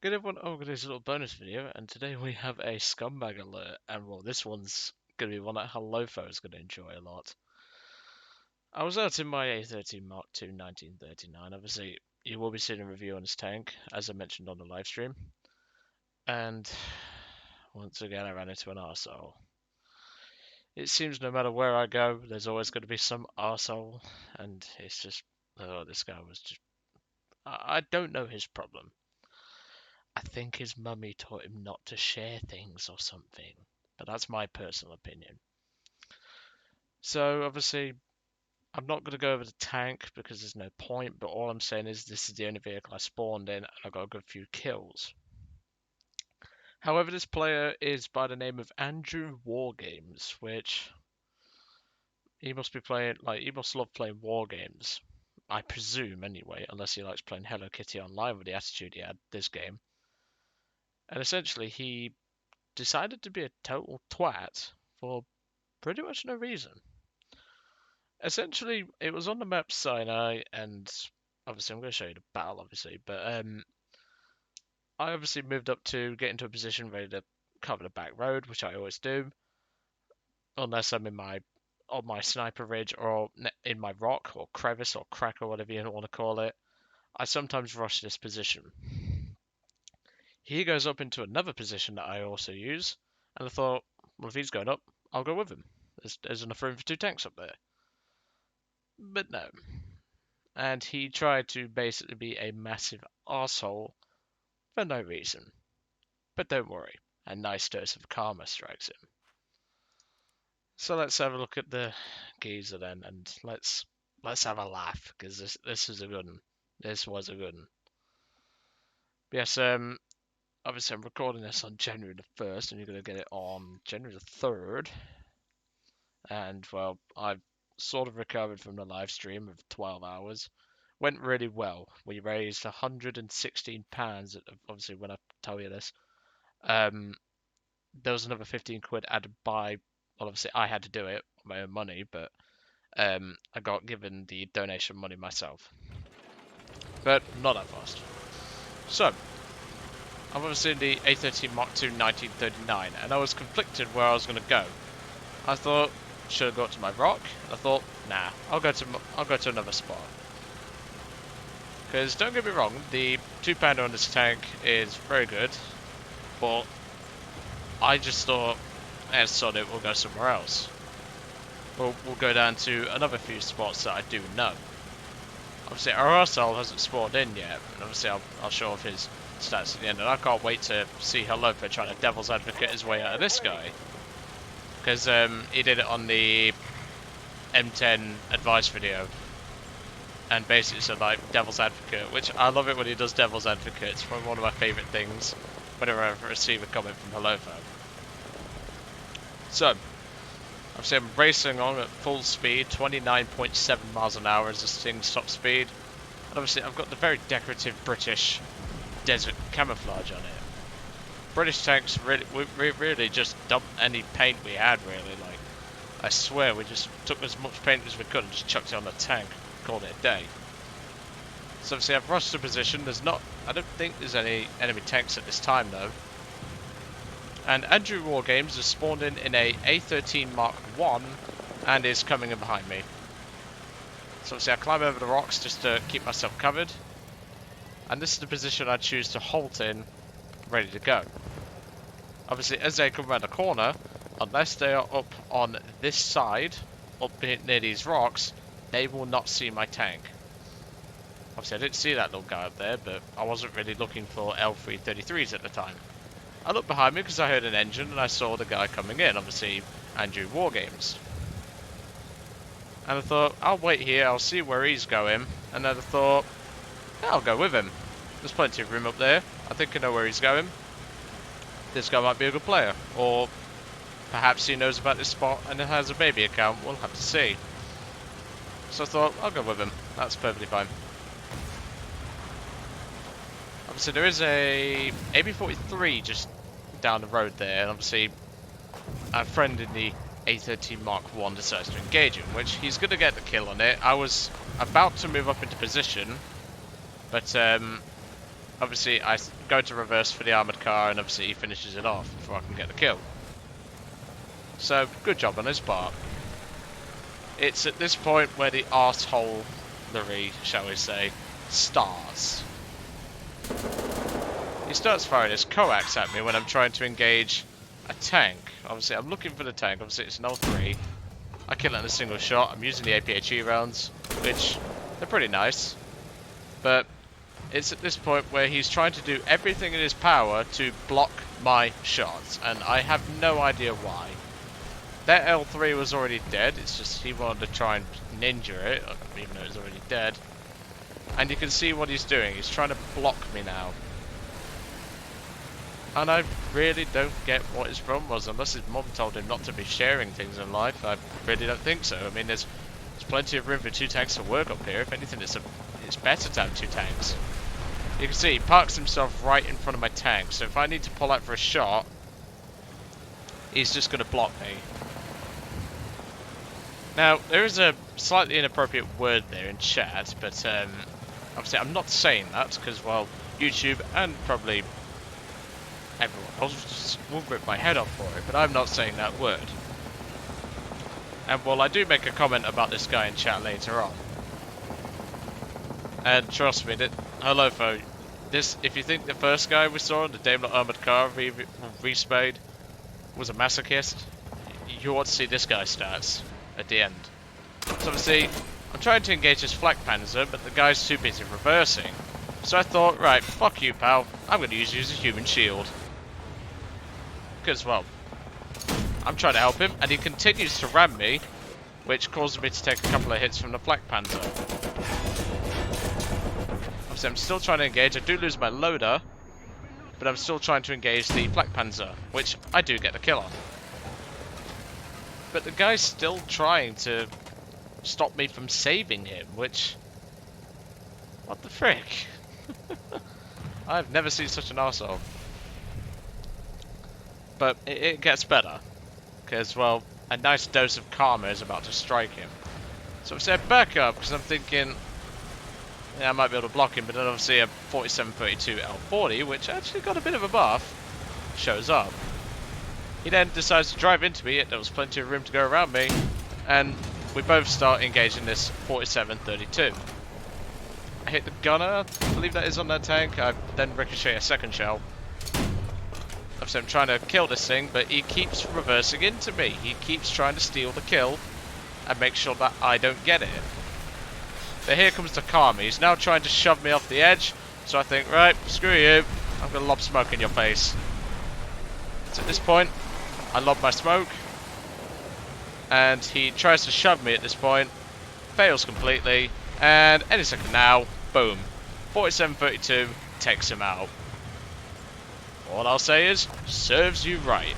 Good everyone, oh, this little bonus video, and today we have a scumbag alert, and well, this one's gonna be one that Halofo is gonna enjoy a lot. I was out in my A13 Mark II 1939. Obviously, you will be seeing a review on this tank, as I mentioned on the live stream. And once again, I ran into an arsehole. It seems no matter where I go, there's always going to be some arsehole, and it's just, oh, this guy was just, I don't know his problem. I think his mummy taught him not to share things or something. But that's my personal opinion. So obviously, I'm not going to go over the tank because there's no point. But all I'm saying is this is the only vehicle I spawned in, and I got a good few kills. However, this player is by the name of AndreuWargames, which he must be playing. Like he must love playing war games. I presume anyway, unless he likes playing Hello Kitty online with the attitude he had this game. And essentially, he decided to be a total twat for pretty much no reason. Essentially, it was on the map Sinai, and obviously I'm going to show you the battle, obviously, but I obviously moved up to get into a position ready to cover the back road, which I always do, unless I'm in my on my sniper ridge or in my rock or crevice or crack or whatever you want to call it. I sometimes rush this position. He goes up into another position that I also use, and I thought, well, if he's going up, I'll go with him. There's enough room for two tanks up there. But no. And he tried to basically be a massive asshole for no reason. But don't worry, a nice dose of karma strikes him. So let's have a look at the geezer then, and let's have a laugh because this is a good one. This was a good one. Yes, obviously I'm recording this on January the 1st, and you're gonna get it on January the 3rd. And well, I've sort of recovered from the live stream of 12 hours. Went really well. We raised £116. Obviously, when I tell you this, there was another 15 quid added by. Well, obviously, I had to do it on my own money, but I got given the donation money myself. But not that fast. So, I'm obviously in the A13 Mark II 1939, and I was conflicted where I was going to go. I thought, should I go up to my rock? And I thought, nah, I'll go to another spot. Because don't get me wrong, the 2-pounder on this tank is very good, but I just thought, sod it, we'll go somewhere else. We'll go down to another few spots that I do know. Obviously, our arsehole hasn't spawned in yet, and obviously I'll show off his stats at the end, and I can't wait to see Halofo trying to devil's advocate his way out of this guy. Because he did it on the M10 advice video. And basically said like devil's advocate, which I love it when he does devil's advocate. It's probably one of my favourite things whenever I receive a comment from Halofo. So, obviously I'm racing on at full speed, 29.7 miles an hour as this thing's top speed. And obviously I've got the very decorative British desert camouflage on it. British tanks really just dumped any paint we had really. Like, I swear we just took as much paint as we could and just chucked it on the tank. Called it a day. So obviously I've rushed the position. I don't think there's any enemy tanks at this time though. And AndreuWargames has spawned in a A13 Mark I and is coming in behind me. So obviously I climb over the rocks just to keep myself covered. And this is the position I choose to halt in, ready to go. Obviously as they come around the corner, unless they are up on this side, up near these rocks, they will not see my tank. Obviously I didn't see that little guy up there, but I wasn't really looking for L333s at the time. I looked behind me because I heard an engine and I saw the guy coming in, obviously AndreuWargames. And I thought, I'll wait here, I'll see where he's going, and then I thought, yeah, I'll go with him. There's plenty of room up there, I think I know where he's going. This guy might be a good player, or perhaps he knows about this spot and has a baby account, we'll have to see. So I thought, I'll go with him. That's perfectly fine. Obviously, there is a AB43 just down the road there, and obviously, our friend in the A13 Mark I decides to engage him, which he's going to get the kill on it. I was about to move up into position, but obviously I go to reverse for the armoured car, and obviously he finishes it off before I can get the kill. So, good job on his part. It's at this point where the arseholery, shall we say, starts. He starts firing his coax at me when I'm trying to engage a tank. Obviously, I'm looking for the tank. Obviously, it's an L3. I kill it in a single shot. I'm using the APHE rounds, which they're pretty nice. But it's at this point where he's trying to do everything in his power to block my shots, and I have no idea why. That L3 was already dead. It's just he wanted to try and ninja it, even though it's already dead. And you can see what he's doing. He's trying to block me now. And I really don't get what his problem was, unless his mom told him not to be sharing things in life. I really don't think so. I mean, there's plenty of room for 2 tanks to work up here. If anything, it's better to have 2 tanks. You can see he parks himself right in front of my tank, so if I need to pull out for a shot, he's just going to block me. Now, there is a slightly inappropriate word there in chat, but obviously I'm not saying that because, well, YouTube and probably everyone else will rip my head off for it, but I'm not saying that word. And, well, I do make a comment about this guy in chat later on. And trust me, hello, folks. If you think the first guy we saw in the Daimler armored car respayed was a masochist, you ought to see this guy's stats at the end. So obviously, I'm trying to engage this flak panzer, but the guy's too busy reversing. So I thought, right, fuck you, pal. I'm going to use you as a human shield. Because, well, I'm trying to help him, and he continues to ram me, which causes me to take a couple of hits from the flak panzer. Obviously, I'm still trying to engage. I do lose my loader, but I'm still trying to engage the flak panzer, which I do get the kill on. But the guy's still trying to stop me from saving him, which... what the frick? I've never seen such an arsehole. But it gets better. Because, well, a nice dose of karma is about to strike him. So obviously I back up, because I'm thinking... yeah, I might be able to block him, but then obviously a 4732 L40, which actually got a bit of a buff, shows up. He then decides to drive into me, yet there was plenty of room to go around me, and we both start engaging this 4732. I hit the gunner, I believe that is on that tank. I then ricochet a second shell. Obviously I'm trying to kill this thing, but he keeps reversing into me. He keeps trying to steal the kill and make sure that I don't get it. But here comes the karma. He's now trying to shove me off the edge, so I think, right, screw you. I'm going to lob smoke in your face. So at this point, I lob my smoke, and he tries to shove me at this point, fails completely, and any second now, boom, 4732 takes him out. All I'll say is, serves you right.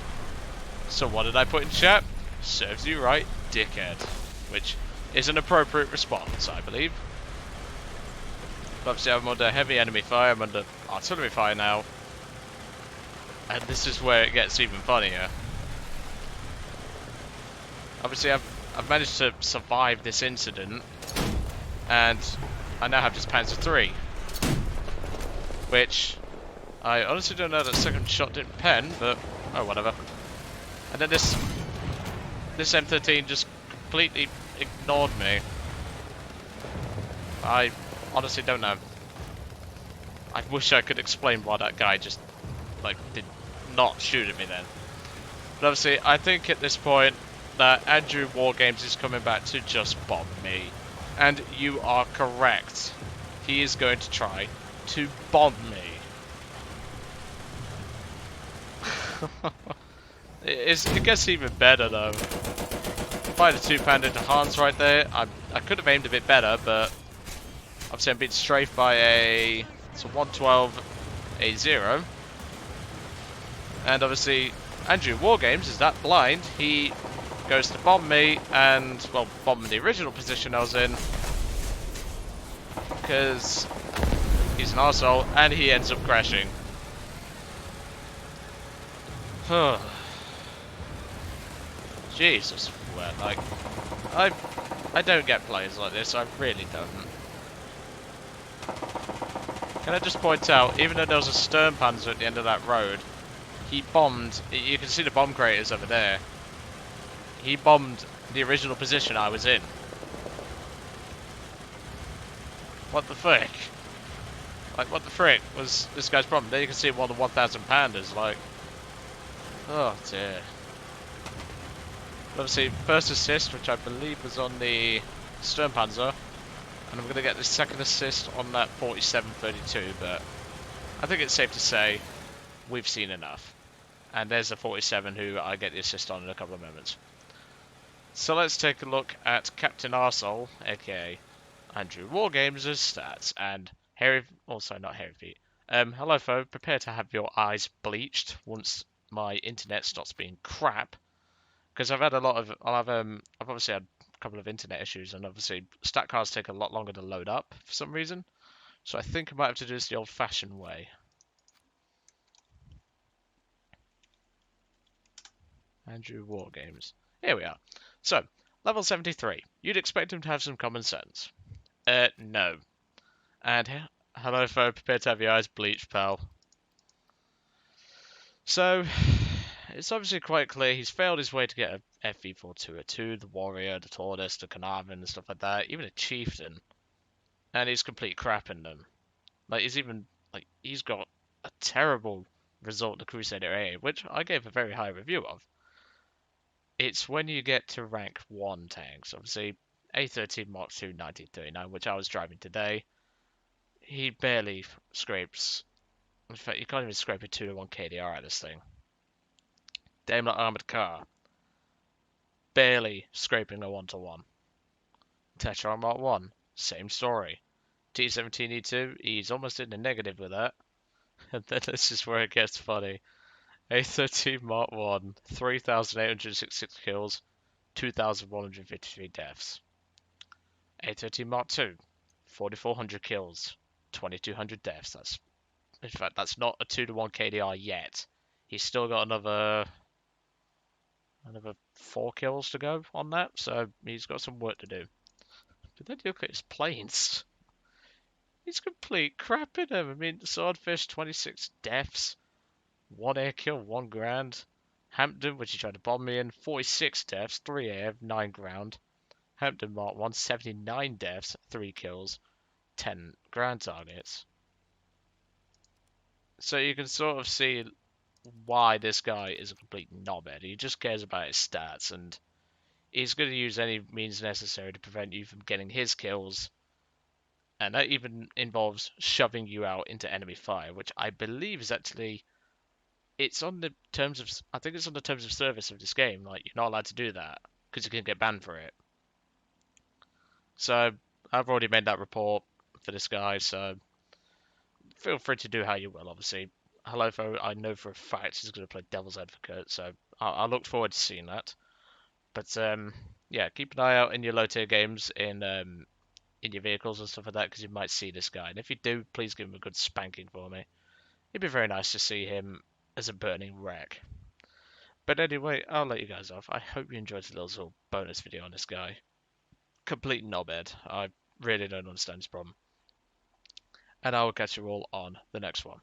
So what did I put in chat? Serves you right, dickhead. Which is an appropriate response, I believe. But obviously I'm under heavy enemy fire, I'm under artillery fire now. And this is where it gets even funnier. Obviously I've managed to survive this incident, and I now have this Panzer III, which I honestly don't know that second shot didn't pen, but oh whatever. And then this M13 just completely ignored me. I honestly don't know. I wish I could explain why that guy just like did not shoot at me then. But obviously I think at this point that AndreuWargames is coming back to just bomb me. And you are correct. He is going to try to bomb me. It gets even better though. Fired a 2-pound into Hans right there. I could have aimed a bit better, but obviously I'm being strafed by a 112A0. And obviously AndreuWargames is that blind. He goes to bomb me and, well, bomb the original position I was in. Because he's an arsehole and he ends up crashing. Jesus, well, like, I don't get players like this, I really don't. Can I just point out, even though there was a stern panzer at the end of that road, he bombed. You can see the bomb craters over there. He bombed the original position I was in. What the frick? Like, what the frick was this guy's problem? There you can see one of the 1,000 pounders. Like, oh dear. Obviously, first assist, which I believe was on the stern panzer, and I'm going to get the second assist on that 47-32. But I think it's safe to say we've seen enough. And there's the 47 who I get the assist on in a couple of moments. So let's take a look at Captain Arsehole, aka AndreuWargames' stats, and Hairy, also not Hairy Feet. Hello folks, prepare to have your eyes bleached once my internet stops being crap. Because I've had a lot of, I've obviously had a couple of internet issues, and obviously stat cards take a lot longer to load up for some reason. So I think I might have to do this the old-fashioned way. AndreuWargames. Here we are. So, level 73. You'd expect him to have some common sense. No. And hello, folks. Prepare to have your eyes bleached, pal. So, it's obviously quite clear he's failed his way to get a FV4202, the Warrior, the Tortoise, the Carnarvon, and stuff like that, even a Chieftain. And he's complete crap in them. Like, he's got a terrible result to Crusader A, which I gave a very high review of. It's when you get to rank 1 tanks, obviously A13 Mark II 1939, which I was driving today, he barely scrapes. In fact, you can't even scrape a 2-to-1 KDR out of this thing. Daimler armored car, barely scraping a 1-to-1. Tetra Mark 1, same story. T17E2, he's almost in the negative with that. And then this is where it gets funny. A13 Mark 1, 3,866 kills, 2,153 deaths. A13 Mark 2, 4,400 kills, 2,200 deaths. In fact, that's not a 2-to-1 KDR yet. He's still got another 4 kills to go on that, so he's got some work to do. But then you look at his planes. He's complete crap in them. I mean, Swordfish, 26 deaths, 1 air kill, 1 ground. Hampton, which he tried to bomb me in, 46 deaths, 3 air, 9 ground. Hampton Mark 1, 79 deaths, 3 kills, 10 ground targets. So you can sort of see why this guy is a complete knobhead. He just cares about his stats, and he's going to use any means necessary to prevent you from getting his kills. And that even involves shoving you out into enemy fire, which I believe is actually, it's on the terms of, I think it's on the terms of service of this game. Like, you're not allowed to do that because you can get banned for it. So I've already made that report for this guy, so feel free to do how you will, obviously. Halofo, I know for a fact he's going to play devil's advocate, so I look forward to seeing that. But yeah, keep an eye out in your low tier games in your vehicles and stuff like that, because you might see this guy. And if you do, please give him a good spanking for me. It'd be very nice to see him as a burning wreck. But anyway, I'll let you guys off. I hope you enjoyed the little bonus video on this guy. Complete knobhead. I really don't understand his problem. And I will catch you all on the next one.